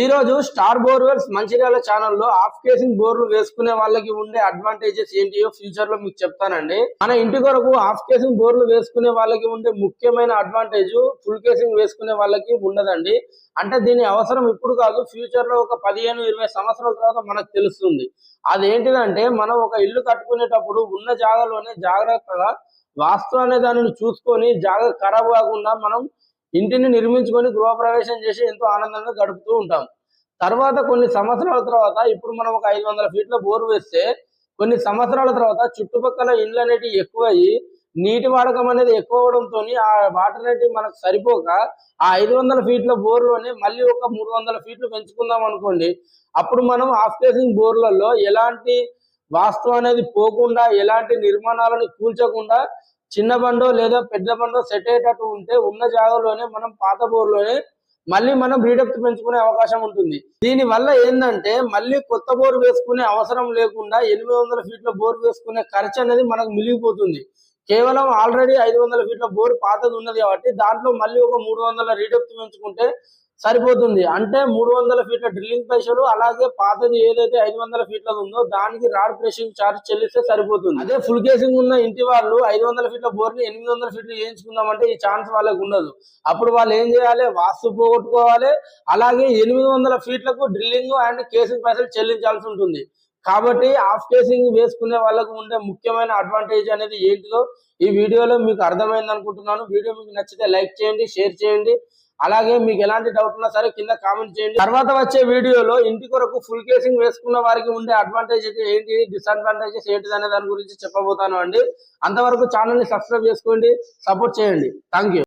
ఈ రోజు star borewells Mancherial ఛానల్లో ఆఫ్ కేసింగ్ బోర్లు వేసుకునే వాళ్ళకి ఉండే అడ్వాంటేజెస్ ఏంటియో ఫ్యూచర్ లో మీకు చెప్తానండి. మన ఇంటి కొరకు ఆఫ్ కేసింగ్ బోర్లు వేసుకునే వాళ్ళకి ఉండే ముఖ్యమైన అడ్వాంటేజ్ ఫుల్ కేసింగ్ వేసుకునే వాళ్ళకి ఉండదండి. అంటే దీని అవసరం ఇప్పుడు కాదు, ఫ్యూచర్ లో ఒక 15-20 సంవత్సరాల తర్వాత మనకు తెలుస్తుంది. అదేంటిదంటే మనం ఒక ఇల్లు కట్టుకునేటప్పుడు ఉన్న జాగాలోనే జాగ్రత్తగా వాస్తు అనే దానిని చూసుకొని జాగా ఖరాబ్ కాకుండా మనం ఇంటిని నిర్మించుకొని గృహప్రవేశం చేసి ఎంతో ఆనందంగా గడుపుతూ ఉంటాం. తర్వాత కొన్ని సంవత్సరాల తర్వాత ఇప్పుడు మనం ఒక 500 ఫీట్ల బోరు వేస్తే కొన్ని సంవత్సరాల తర్వాత చుట్టుపక్కల ఇండ్లు అనేటివి ఎక్కువయ్యి నీటి వాడకం అనేది ఎక్కువ అవడంతో ఆ వాటర్ అనేది మనకు సరిపోక ఆ 500 ఫీట్ల బోర్లోనే మళ్ళీ ఒక 300 ఫీట్లు పెంచుకుందాం అనుకోండి. అప్పుడు మనం ఆఫ్ కేసింగ్ బోర్లలో ఎలాంటి వాస్తు అనేది పోకుండా, ఎలాంటి నిర్మాణాలను కూల్చకుండా చిన్న బండో లేదా పెద్ద బండో సెట్ అయ్యేటట్టు ఉంటే ఉన్న జాగాలోనే మనం పాత బోర్లోనే మళ్ళీ మనం బ్రీడప్ పెంచుకునే అవకాశం ఉంటుంది. దీని వల్ల ఏంటంటే మళ్ళీ కొత్త బోర్ వేసుకునే అవసరం లేకుండా 800 ఫీట్ల బోర్ వేసుకునే ఖర్చు అనేది మనకు మిగిలిపోతుంది. కేవలం ఆల్రెడీ 500 ఫీట్ల బోర్ పాతది ఉన్నది కాబట్టి దాంట్లో మళ్ళీ ఒక 300 రీడెప్త్ పెంచుకుంటే సరిపోతుంది. అంటే 300 ఫీట్ల డ్రిల్లింగ్ పైసలు, అలాగే పాతది ఏదైతే 500 ఫీట్లది ఉందో దానికి రాడ్ ప్రెషింగ్ ఛార్జ్ చెల్లిస్తే సరిపోతుంది. అదే ఫుల్ కేసింగ్ ఉన్న ఇంటి వాళ్ళు 500 ఫీట్ల బోర్ని 800 ఫీట్లు చేయించుకుందామంటే ఈ ఛాన్స్ వాళ్ళకు ఉండదు. అప్పుడు వాళ్ళు ఏం చేయాలి, వాస్తు పోగొట్టుకోవాలి, అలాగే 800 ఫీట్లకు డ్రిల్లింగ్ అండ్ కేసింగ్ పైసలు చెల్లించాల్సి ఉంటుంది. కాబట్టి ఆఫ్ కేసింగ్ వేసుకునే వాళ్ళకు ఉండే ముఖ్యమైన అడ్వాంటేజ్ అనేది ఏంటిదో ఈ వీడియోలో మీకు అర్థమైంది అనుకుంటున్నాను. వీడియో మీకు నచ్చితే లైక్ చేయండి, షేర్ చేయండి. అలాగే మీకు ఎలాంటి డౌట్ ఉన్నా సరే కింద కామెంట్ చేయండి. తర్వాత వచ్చే వీడియోలో ఇంటి కొరకు ఫుల్ కేసింగ్ వేసుకున్న వారికి ఉండే అడ్వాంటేజ్ ఏంటి, డిసడ్వాంటేజెస్ ఏంటి అనే దాని గురించి చెప్పబోతాను అండి. అంతవరకు ఛానల్ ని సబ్స్క్రైబ్ చేసుకోండి, సపోర్ట్ చేయండి. Thank you.